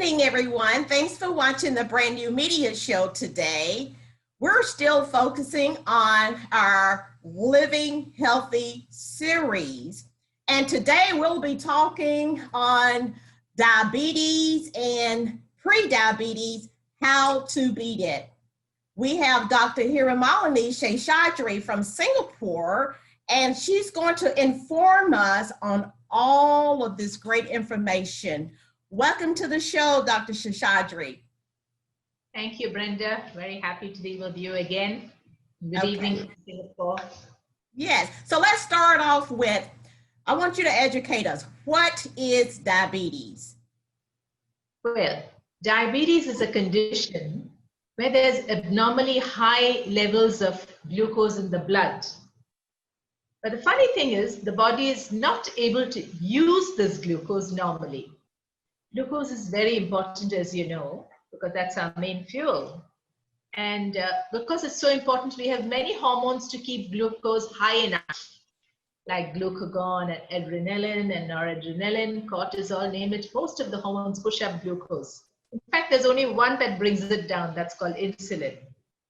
evening, everyone. Thanks for watching the Brand New Media Show today. We're still focusing on our Living Healthy series. And today we'll be talking on diabetes and pre-diabetes, how to beat it. We have Dr. Hiramalini Seshadri from Singapore, and she's going to inform us on all of this great information. Welcome to the show, Dr. Seshadri. Thank you, Brenda. Very happy to be with you again. Good evening from Singapore. Yes, so let's start off with, I want you to educate us. What is diabetes? Well, diabetes is a condition where there's abnormally high levels of glucose in the blood. But the funny thing is, the body is not able to use this glucose normally. Glucose is very important, as you know, because that's our main fuel. And because it's so important, we have many hormones to keep glucose high enough, like glucagon and adrenaline and noradrenaline, cortisol, name it. Most of the hormones push up glucose. In fact, there's only one that brings it down. That's called insulin.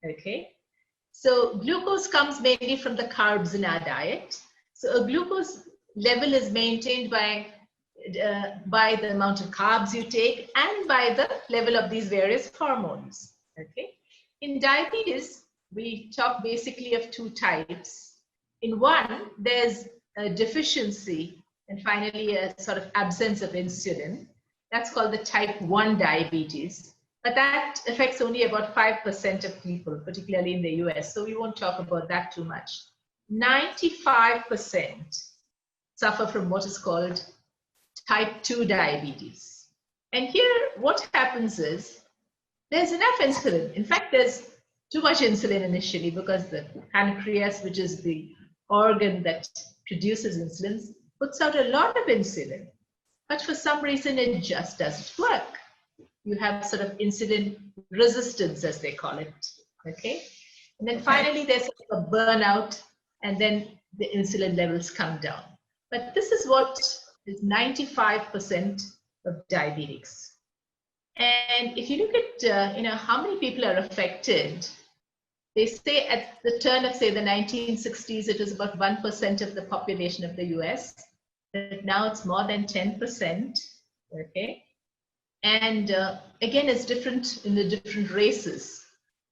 Okay. So glucose comes mainly from the carbs in our diet. So a glucose level is maintained by the amount of carbs you take and by the level of these various hormones. Okay. In diabetes, we talk basically of two types. In one, there's a deficiency and finally a sort of absence of insulin. That's called the type 1 diabetes. But that affects only about 5% of people, particularly in the US. So we won't talk about that too much. 95% suffer from what is called type 2 diabetes. And here, what happens is, there's enough insulin. In fact, there's too much insulin initially because the pancreas, which is the organ that produces insulin, puts out a lot of insulin. But for some reason, it just doesn't work. You have sort of insulin resistance, as they call it, okay? And then finally, there's a burnout, and then the insulin levels come down. But this is what is 95% of diabetics. And if you look at, how many people are affected, they say at the turn of, say, the 1960s, it was about 1% of the population of the US. But now it's more than 10%, okay? And again, it's different in the different races.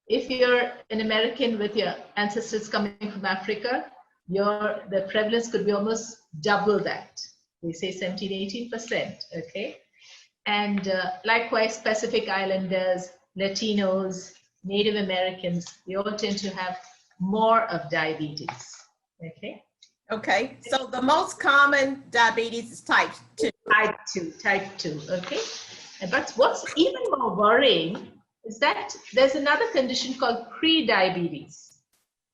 If you're an American with your ancestors coming from Africa, the prevalence could be almost double that. We say 17, 18%, okay? And likewise, Pacific Islanders, Latinos, Native Americans, they all tend to have more of diabetes, okay? Okay, so the most common diabetes is type 2. Type 2, okay? But what's even more worrying is that there's another condition called pre-diabetes,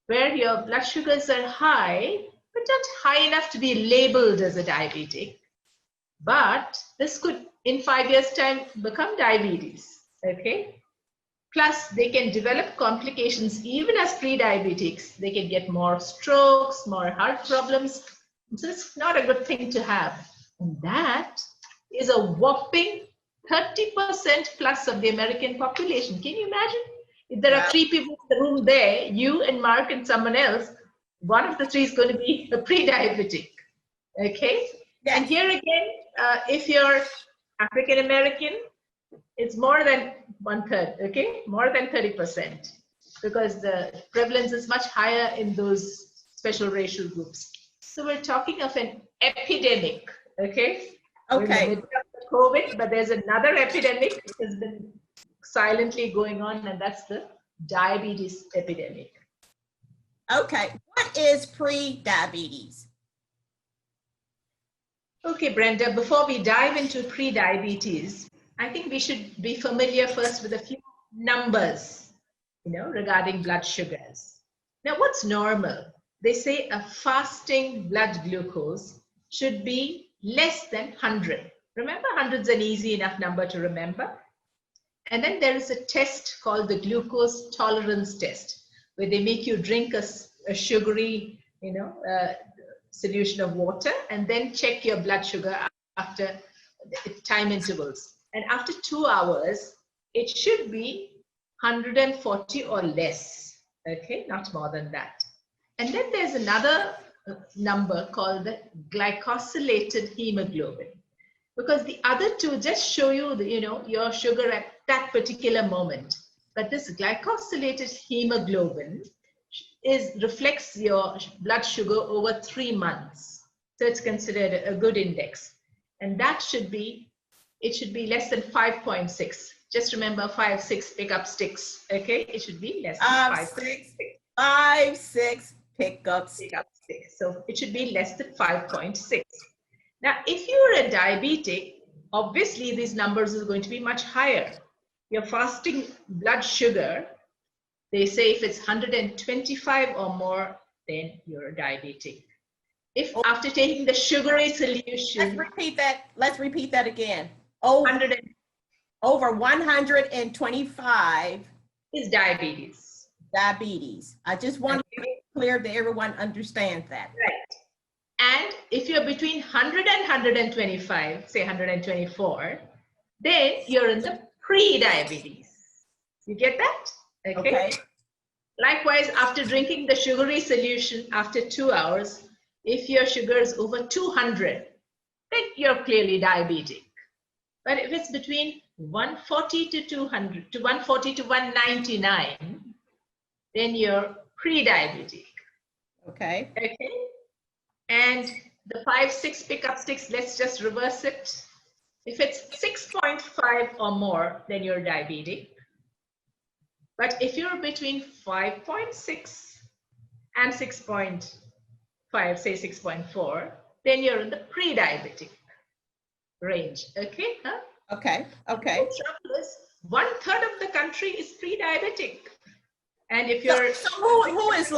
where your blood sugars are high, but not high enough to be labeled as a diabetic. But this could, in 5 years' time, become diabetes, okay? Plus, they can develop complications even as pre-diabetics. They can get more strokes, more heart problems. So it's not a good thing to have. And that is a whopping 30% plus of the American population. Can you imagine? If there are 3 people in the room there, you and Mark and someone else, one of the 3 is going to be a pre-diabetic, okay? Yes. And here again, if you're African American, it's more than 1/3, okay? More than 30%, because the prevalence is much higher in those special racial groups. So we're talking of an epidemic, okay? Okay. We're in the middle of COVID, but there's another epidemic that has been silently going on, and that's the diabetes epidemic. Okay, what is pre-diabetes? Okay, Brenda, before we dive into pre-diabetes, I think we should be familiar first with a few numbers, regarding blood sugars. Now, what's normal? They say a fasting blood glucose should be less than 100. Remember, 100 is an easy enough number to remember. And then there is a test called the glucose tolerance test, where they make you drink a sugary, solution of water, and then check your blood sugar after time intervals. And after 2 hours, it should be 140 or less. Okay, not more than that. And then there's another number called the glycosylated hemoglobin, because the other two just show you the, your sugar at that particular moment. But this glycosylated hemoglobin reflects your blood sugar over 3 months. So it's considered a good index. And that should be, it should be less than 5.6. Just remember 5, 6, pick up sticks. Okay, it should be less than 5, 6, pick up sticks. So it should be less than 5.6. Now, if you're a diabetic, obviously these numbers are going to be much higher. Your fasting blood sugar, they say if it's 125 or more, then you're a diabetic. If after taking the sugary solution, let's repeat that again. Over 125 is diabetes. I just want to make it clear that everyone understands that. Right. And if you're between 100 and 125, say 124, then you're in the pre-diabetes. You get that? Okay. Likewise, after drinking the sugary solution after 2 hours, if your sugar is over 200, then you're clearly diabetic. But if it's between 140 to 200, to 140 to 199, then you're pre-diabetic. Okay. And the 5, 6 pick up sticks, let's just reverse it. If it's 6.5 or more, then you're diabetic. But if you're between 5.6 and 6.5, say 6.4, then you're in the pre-diabetic range. Okay. Okay. The trouble is, 1/3 of the country is pre-diabetic. And if you're who is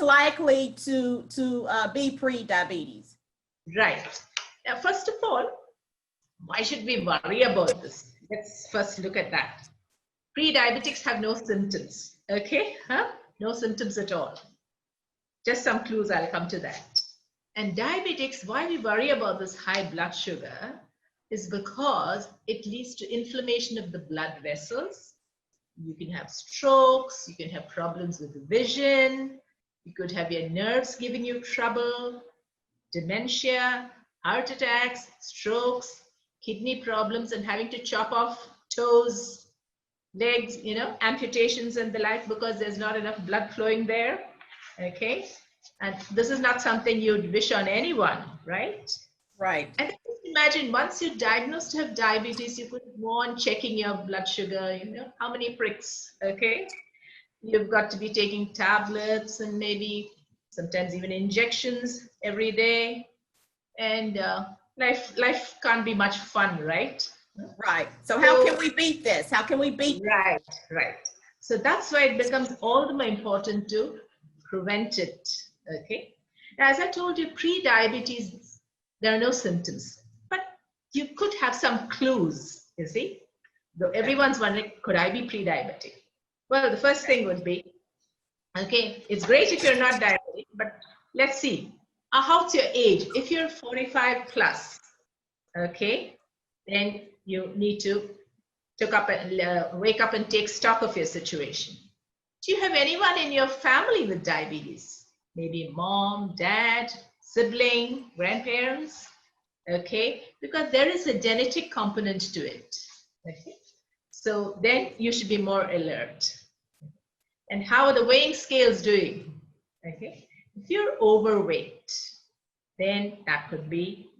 likely to be pre-diabetes? Right. Now, first of all, why should we worry about this? Let's first look at that. Pre-diabetics have no symptoms. Okay, no symptoms at all. Just some clues, I'll come to that. And diabetics, why we worry about this high blood sugar is because it leads to inflammation of the blood vessels. You can have strokes, you can have problems with vision, you could have your nerves giving you trouble, dementia, heart attacks, strokes, kidney problems, and having to chop off toes, legs, amputations and the like, because there's not enough blood flowing there. Okay. And this is not something you'd wish on anyone, right? Right. And just imagine, once you're diagnosed to have diabetes, you could go on checking your blood sugar, how many pricks, okay? You've got to be taking tablets and maybe sometimes even injections every day. And life can't be much fun, right? Right. So how can we beat this? How can we beat this? Right. So that's why it becomes all the more important to prevent it, okay? Now, as I told you, pre-diabetes, there are no symptoms, but you could have some clues, you see? Though everyone's wondering, could I be pre-diabetic? Well, the first thing would be, okay, it's great if you're not diabetic, but let's see, how's your age? If you're 45 plus, okay, then you need to wake up and take stock of your situation. Do you have anyone in your family with diabetes? Maybe mom, dad, sibling, grandparents, okay? Because there is a genetic component to it, okay? So then you should be more alert. And how are the weighing scales doing, okay? If you're overweight, then that could be,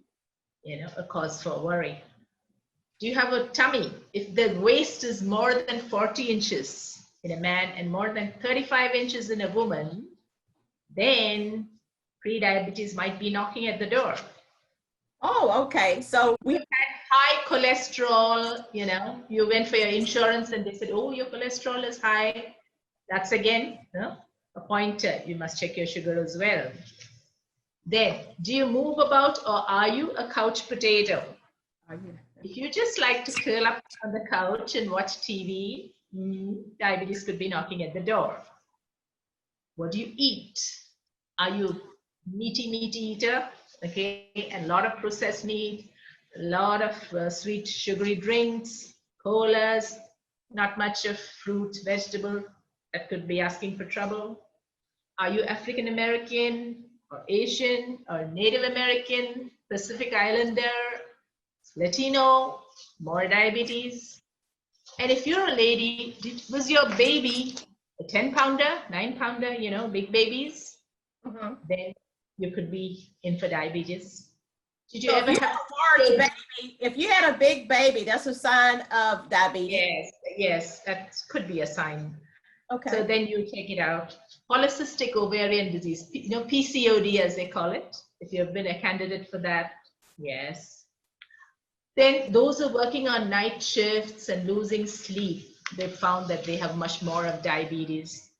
a cause for worry. Do you have a tummy? If the waist is more than 40 inches in a man and more than 35 inches in a woman, then pre-diabetes might be knocking at the door. Oh, okay. So we had high cholesterol, you went for your insurance and they said, oh, your cholesterol is high. That's again, a pointer. You must check your sugar as well. Then, do you move about, or are you a couch potato? If you just like to curl up on the couch and watch TV, diabetes could be knocking at the door. What do you eat? Are you meaty eater? Okay, and a lot of processed meat, a lot of sweet sugary drinks, colas, not much of fruit, vegetable. That could be asking for trouble. Are you African American or Asian or Native American, Pacific Islander, Latino, more diabetes? And if you're a lady, was your baby a 10-pounder, 9-pounder, you know, big babies? Then you could be in for diabetes. Did you So ever if you have a large baby, if you had a big baby, that's a sign of diabetes. Yes, yes, that could be a sign. Okay. So then you check it out. Polycystic ovarian disease, you know, PCOD as they call it. If you've been a candidate for that, yes. Then those who are working on night shifts and losing sleep, they found that they have much more of diabetes.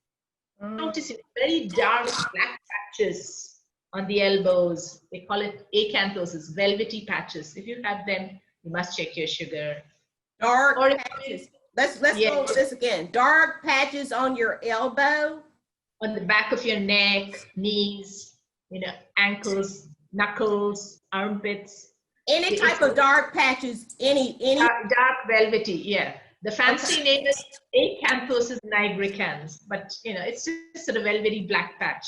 Notice it, very dark black patches on the elbows. They call it acanthosis, velvety patches. If you have them, you must check your sugar. Dark patches. Let's go over this again. Dark patches on your elbow. On the back of your neck, knees, you know, ankles, knuckles, armpits. Any type of dark patches, any dark velvety, yeah. The fancy name is acanthosis nigricans, but you know, it's just sort of velvety black patch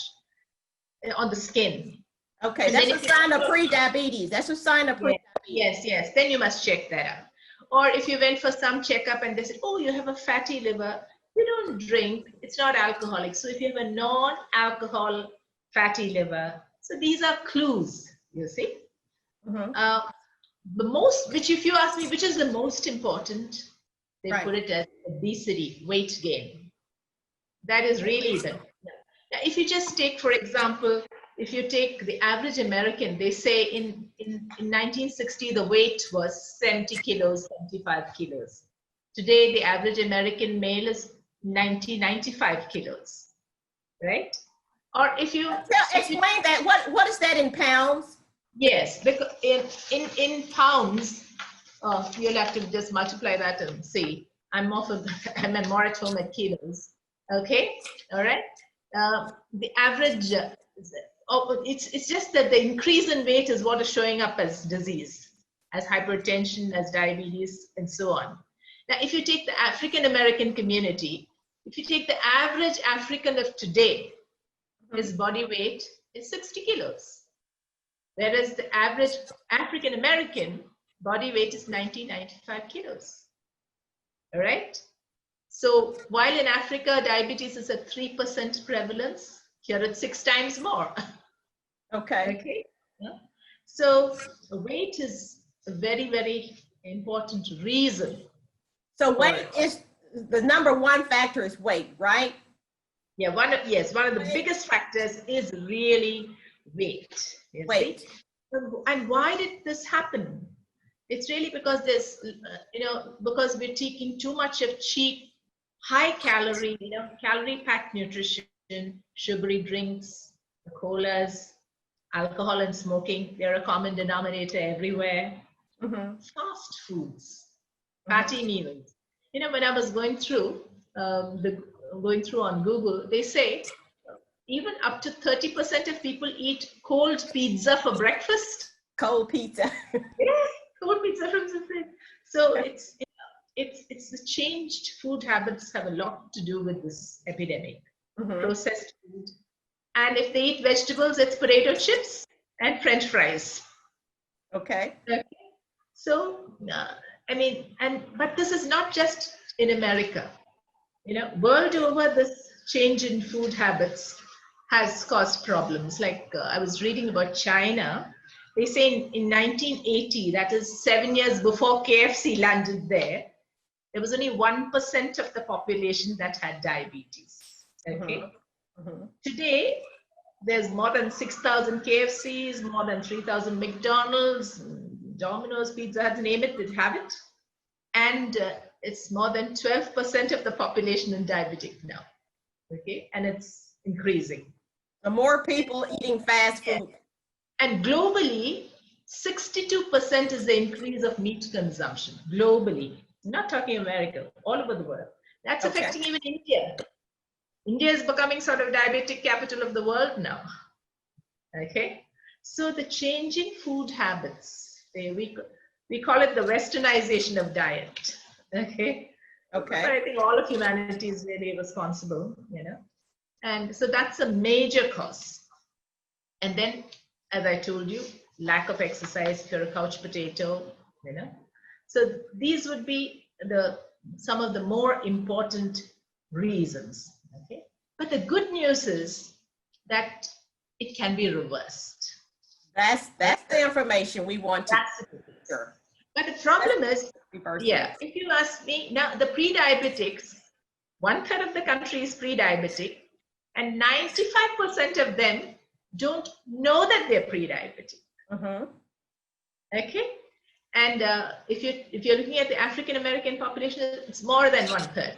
on the skin. Okay, that's a sign of pre-diabetes. That's a sign of pre-diabetes. Yes, yes. Then you must check that out. Or if you went for some checkup and they said, oh, you have a fatty liver, you don't drink, it's not alcoholic. So if you have a non-alcohol fatty liver, so these are clues, you see. The most, which if you ask me, which is the most important, they put it as obesity, weight gain. That is really the, now if you just take, for example, if you take the average American, they say in 1960, the weight was 70 kilos, 75 kilos. Today, the average American male is 95 kilos, right? Or if you explain that, what is that in pounds? Yes, because in pounds, you'll have to just multiply that and see. I'm more at home at kilos. Okay, all right. The average, it's just that the increase in weight is what is showing up as disease, as hypertension, as diabetes, and so on. Now, if you take the African American community, if you take the average African of today, his body weight is 60 kilos. Whereas the average African American body weight is 95 kilos. All right. So while in Africa, diabetes is at 3% prevalence, here it's 6 times more. Okay. Okay. Yeah. So weight is a very, very important reason. So weight is the #1 factor is weight, right? Yeah. One of the biggest factors is really weight. Weight. See? And why did this happen? It's really because there's, because we're taking too much of cheap, high calorie, calorie packed nutrition, sugary drinks, colas, alcohol and smoking. They're a common denominator everywhere. Fast foods, fatty meals. When I was going through on Google, they say even up to 30% of people eat cold pizza for breakfast. Cold pizza. Yes, cold pizza from the fridge. So it's the changed food habits have a lot to do with this epidemic. Processed food. And if they eat vegetables, it's potato chips and French fries. Okay. So, but this is not just in America. World over, this change in food habits has caused problems. Like I was reading about China. They say in 1980, that is 7 years before KFC landed there was only 1% of the population that had diabetes. Okay. Today, there's more than 6,000 KFCs, more than 3,000 McDonald's, Domino's, Pizza Hut, name it, they have it. And it's more than 12% of the population in diabetic now. Okay, and it's increasing. The more people eating fast food. And globally, 62% is the increase of meat consumption. Globally, I'm not talking America, all over the world. That's affecting even India. India is becoming sort of diabetic capital of the world now. Okay, so the changing food habits, we call it the westernization of diet. Okay. Okay. But I think all of humanity is really responsible, and so that's a major cause. And then, as I told you, lack of exercise if you're a couch potato, so these would be some of the more important reasons. Okay. But the good news is that it can be reversed. That's the information we want to hear. But the problem is, if you ask me, now the pre-diabetics, 1/3 of the country is pre-diabetic, and 95% of them don't know that they're pre-diabetic. Okay, and if you're looking at the African American population, it's more than 1/3.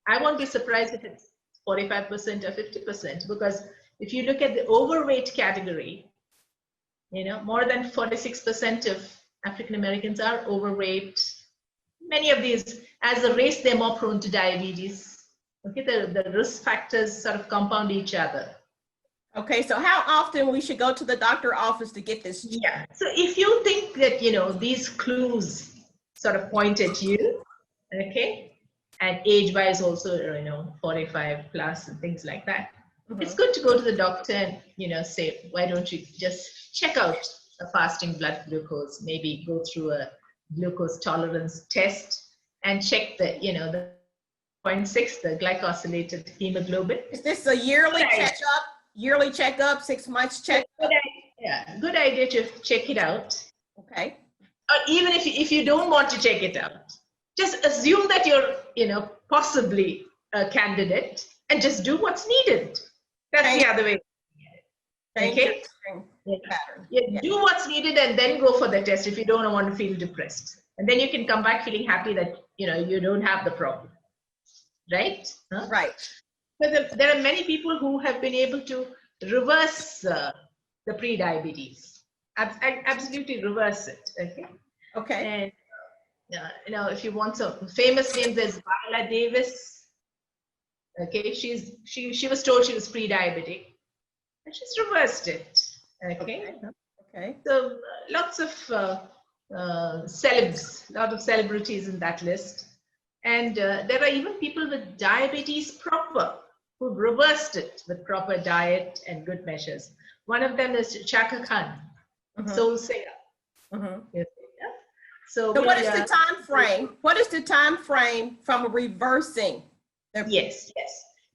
I won't be surprised if it's 45% or 50%, because if you look at the overweight category, more than 46% of African Americans are overweight. Many of these, as a race, they're more prone to diabetes. Okay, the risk factors sort of compound each other. Okay, so how often we should go to the doctor office to get this? Yeah, so if you think that, these clues sort of point at you, okay, and age-wise also, 45 plus and things like that, it's good to go to the doctor and, say, why don't you just check out a fasting blood glucose, maybe go through a glucose tolerance test and check the 0.6, the glycosylated hemoglobin. Is this a yearly checkup? Yearly checkup, 6 months checkup? Good idea to check it out. Okay. Or even if you don't want to check it out, just assume that you're, possibly a candidate and just do what's needed. That's the other way. Okay. Do what's needed and then go for the test if you don't want to feel depressed. And then you can come back feeling happy that, you don't have the problem. Right? Huh? Right. But there are many people who have been able to reverse the pre-diabetes. Absolutely reverse it. Okay. Okay. And, if you want some famous names, there's Viola Davis. Okay. She was told she was pre-diabetic. And she's reversed it. Okay. So lots of celebs, a lot of celebrities in that list. And there are even people with diabetes proper who've reversed it with proper diet and good measures. One of them is Chaka Khan, soul singer. So what is the time frame? What is the time frame from reversing? Yes.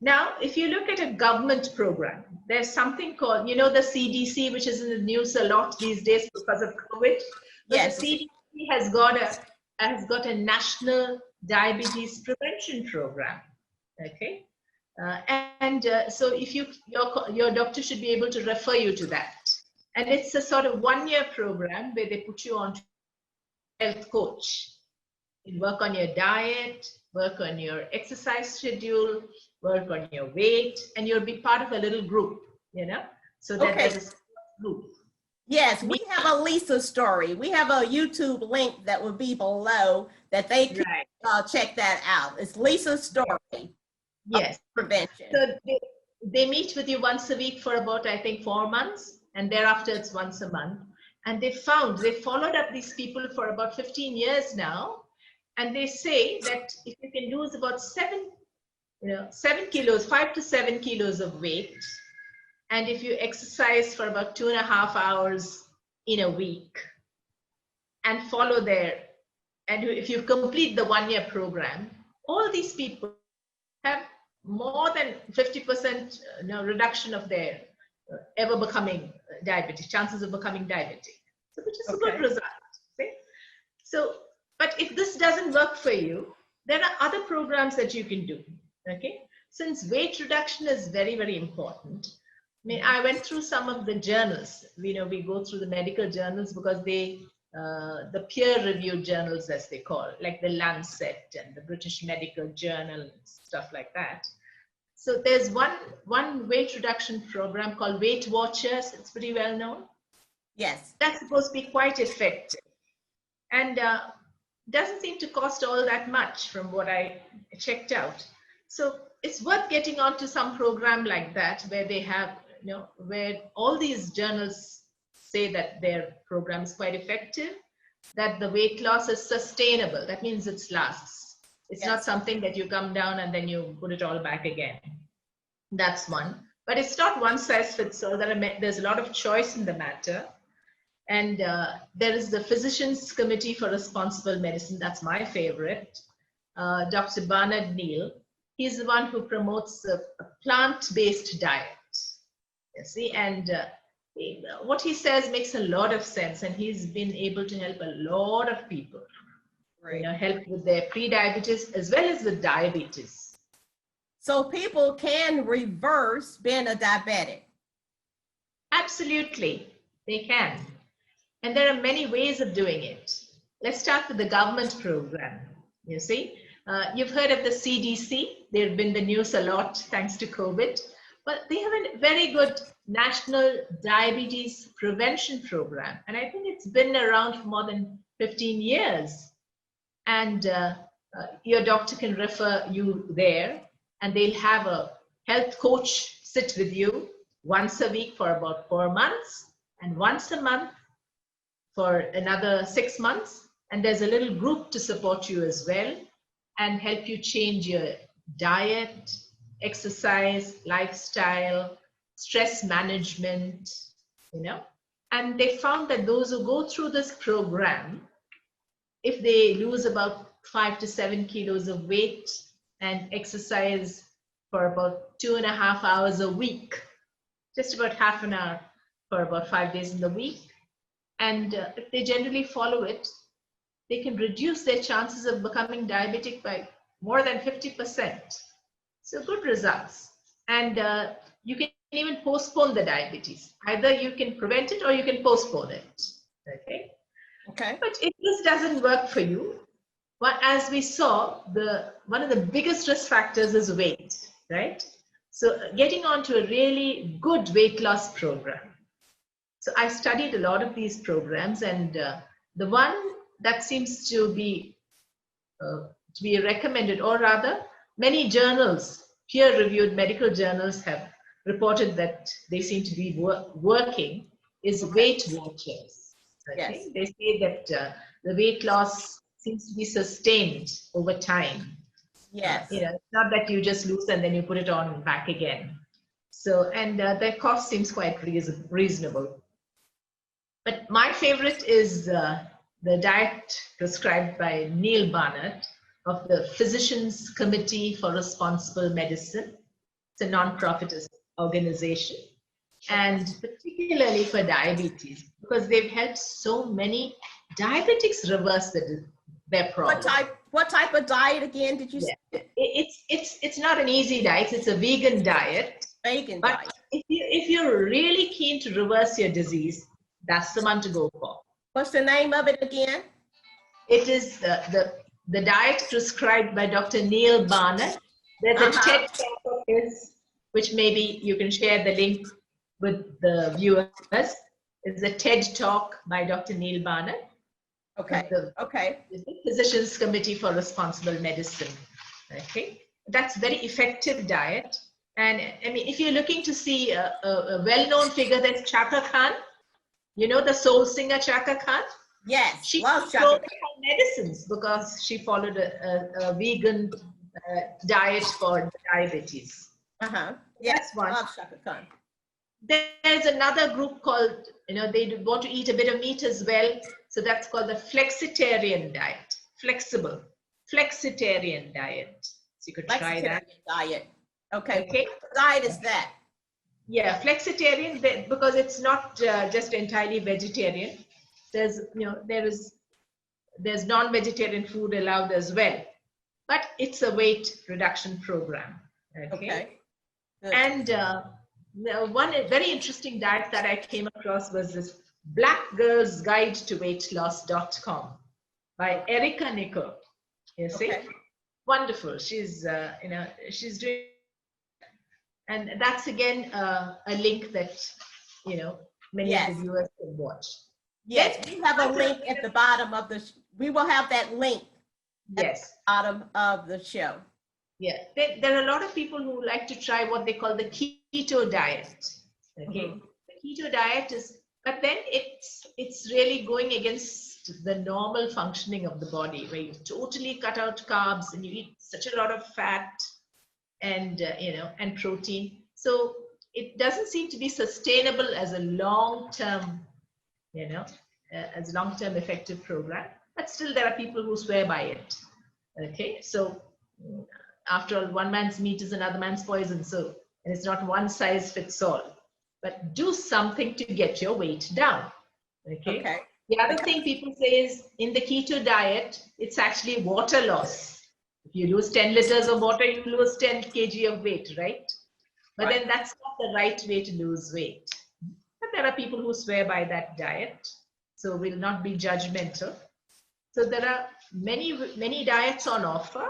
Now, if you look at a government program, there's something called, the CDC, which is in the news a lot these days because of COVID. Yes. The CDC has got a national diabetes prevention program. Okay. So if your doctor should be able to refer you to that. And it's a sort of 1-year program where they put you on health coach. You work on your diet, work on your exercise schedule, work on your weight, and you'll be part of a little group, so that there's a group. Yes, we have a Lisa story. We have a YouTube link that will be below that they can check that out. It's Lisa's story. Yes. Prevention. So they meet with you once a week for about, I think, 4 months, and thereafter it's once a month. And they followed up these people for about 15 years now. And they say that if you can lose about 7 kilos, 5 to 7 kilos of weight, and if you exercise for about 2.5 hours in a week and follow and if you complete the 1-year program, all these people have more than 50% reduction of their ever becoming diabetic, chances of becoming diabetic, so which is a good result. Okay? So, but if this doesn't work for you, there are other programs that you can do. Okay, since weight reduction is very, very important. I went through some of the journals. We go through the medical journals because the peer-reviewed journals, as they call, like the Lancet and the British Medical Journal and stuff like that. So there's one weight reduction program called Weight Watchers. It's pretty well known. Yes. That's supposed to be quite effective. And doesn't seem to cost all that much from what I checked out. So it's worth getting onto some program like that where they have, where all these journals say that their program is quite effective. that the weight loss is sustainable. That means it lasts. It's not Yes. something that you come down and then you put it all back again. That's one. But it's not one size fits all. There's a lot of choice in the matter. And there is the Physicians Committee for Responsible Medicine. That's my favorite. Dr. Barnard Neal. He's the one who promotes a plant-based diet. You see, and what he says makes a lot of sense. And he's been able to help a lot of people. Right. You know, help with their pre-diabetes as well as with diabetes. So people can reverse being a diabetic. Absolutely, they can. And there are many ways of doing it. Let's start with the government program. You see, you've heard of the CDC. They've been in the news a lot thanks to COVID. But they have a very good national diabetes prevention program. And I think it's been around for more than 15 years. And your doctor can refer you there. And they'll have a health coach sit with you once a week for about 4 months and once a month for another 6 months. And there's a little group to support you as well and help you change your diet, exercise, lifestyle, stress management, you know. And they found that those who go through this program, if they lose about 5 to 7 kilos of weight and exercise for about 2.5 hours a week, just about half an hour for about 5 days in the week, and if they generally follow it, they can reduce their chances of becoming diabetic by more than 50%. So good results. And you can even postpone the diabetes. Either you can prevent it or you can postpone it. Okay. Okay. But if this doesn't work for you, well, as we saw, one of the biggest risk factors is weight, right? So getting onto a really good weight loss program. So I studied a lot of these programs, and the one that seems to be recommended, or rather, many journals, peer-reviewed medical journals have reported that they seem to be working, is Weight Watchers. Okay? Yes. They say that the weight loss seems to be sustained over time. Yes. You know, it's not that you just lose and then you put it on back again. So, and their cost seems quite reasonable. But my favorite is the diet prescribed by Neal Barnard of the Physicians Committee for Responsible Medicine. It's a non-profit organization, and particularly for diabetes, because they've helped so many diabetics reverse their problem. What type of diet again did you say? It's not an easy diet. It's a vegan diet. Vegan but diet. If you're really keen to reverse your disease, that's the one to go for. What's the name of it again? It is the diet prescribed by Dr. Neal Barnard. There's a TED talk of his, which maybe you can share the link with the viewers. It's a TED talk by Dr. Neal Barnard. Okay. The Physicians Committee for Responsible Medicine. Okay. That's very effective diet. And I mean, if you're looking to see a well-known figure, that's Chaka Khan. You know the soul singer Chaka Khan? Yes, she love Chaka followed her medicines because she followed a vegan diet for diabetes. Yeah, that's one. Love Chaka Khan. There's another group called, you know, they want to eat a bit of meat as well. So that's called the flexitarian diet. Flexible. Flexitarian diet. So you could try that. Diet. Okay. What diet is that? Yeah, flexitarian, because it's not just entirely vegetarian. There's, you know, there's non-vegetarian food allowed as well, but it's a weight reduction program. Okay. And one very interesting diet that I came across was this blackgirlsguidetoweightloss.com by Erica Nichol. You see, wonderful. She's, you know, she's doing. And that's again a link that, you know, many of the viewers can watch. Yes, we have a link at the bottom of we will have that link at the bottom of the show. Yeah, there are a lot of people who like to try what they call the keto diet. Okay, the keto diet is But then it's really going against the normal functioning of the body, where you totally cut out carbs and you eat such a lot of fat and and protein. So it doesn't seem to be sustainable as a long-term, as long-term effective program. But still, there are people who swear by it. Okay, so after all, one man's meat is another man's poison. So, and it's not one size fits all. But do something to get your weight down. Okay. The other thing people say is in the keto diet, it's actually water loss. If you lose 10 liters of water, you lose 10 kg of weight, right? But then that's not the right way to lose weight. But there are people who swear by that diet, so we'll not be judgmental. So there are many diets on offer.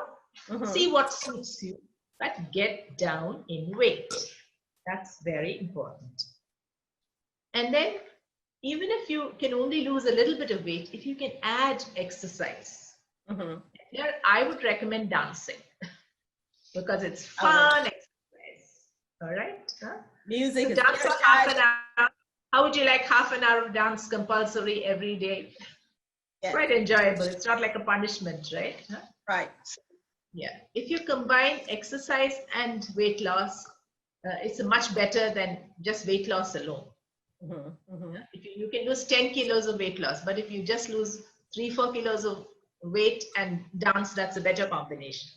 See what suits you, but get down in weight. That's very important. And then, even if you can only lose a little bit of weight, if you can add exercise, here I would recommend dancing because it's fun exercise. All right? Music. So dance for half an hour. How would you like half an hour of dance compulsory every day? Yes. Quite enjoyable. It's not like a punishment, right? Right. Yeah. If you combine exercise and weight loss, it's much better than just weight loss alone. If you can lose 10 kilos of weight loss, but if you just lose 3-4 kilos of weight and dance, that's a better combination.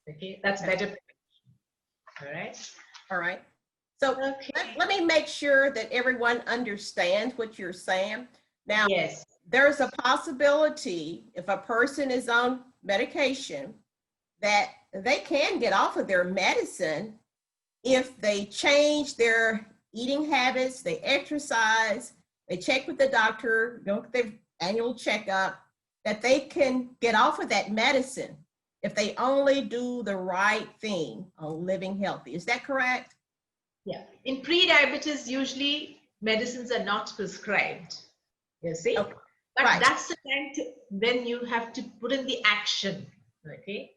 Okay, that's better. All right. All right. So let me make sure that everyone understands what you're saying. Now, yes, there's a possibility if a person is on medication that they can get off of their medicine if they change their eating habits, they exercise, they check with the doctor, go get their annual checkup, that they can get off of that medicine if they only do the right thing on living healthy. Is that correct? Yeah. In pre-diabetes, usually medicines are not prescribed. You see? Okay. But that's the time when you have to put in the action. Okay.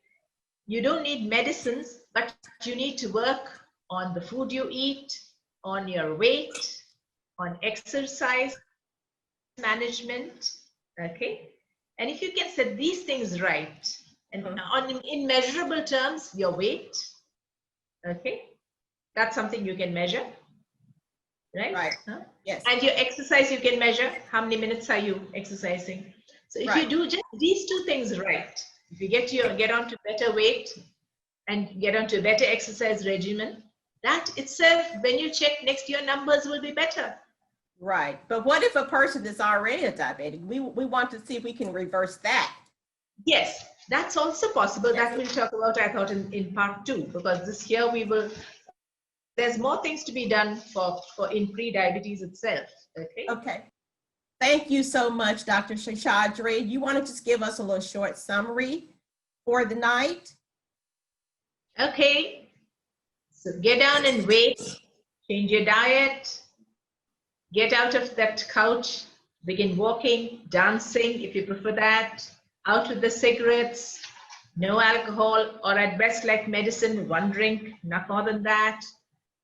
You don't need medicines, but you need to work on the food you eat, on your weight, on exercise management. Okay. And if you can set these things right, and in measurable terms, your weight, okay, that's something you can measure, right? Right. Yes. And your exercise, you can measure how many minutes are you exercising. So if you do just these two things right, if you get onto better weight and get onto a better exercise regimen, that itself, when you check next year, numbers will be better. Right. But what if a person is already a diabetic? We want to see if we can reverse that. Yes, that's also possible. That we'll talk about, I thought, in part 2, because this here there's more things to be done for in pre-diabetes itself. Okay. Okay. Thank you so much, Dr. Seshadri. You want to just give us a little short summary for the night? Okay. So get down in weight, change your diet, get out of that couch, begin walking, dancing if you prefer that, out with the cigarettes, no alcohol, or at best like medicine, 1 drink, not more than that.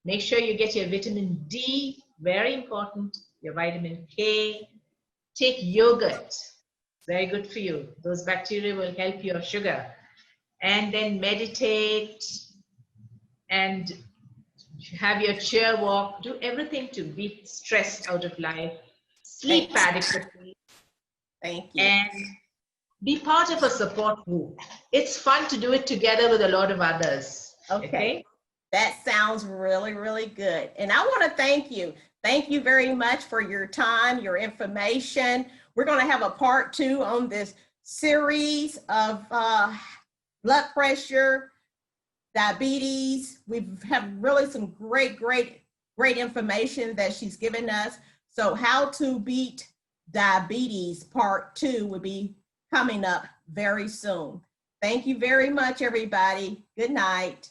Make sure you get your vitamin D, very important, your vitamin K. Take yogurt, very good for you. Those bacteria will help your sugar. And then meditate and have your chair walk, do everything to beat stress out of life, sleep adequately. Thank you. And be part of a support group. It's fun to do it together with a lot of others. Okay? That sounds really, really good. And I want to thank you. Thank you very much for your time, your information. We're going to have a part 2 on this series of blood pressure, diabetes. We have really some great information that she's given us. So how to beat diabetes part 2 will be coming up very soon. Thank you very much, everybody. Good night.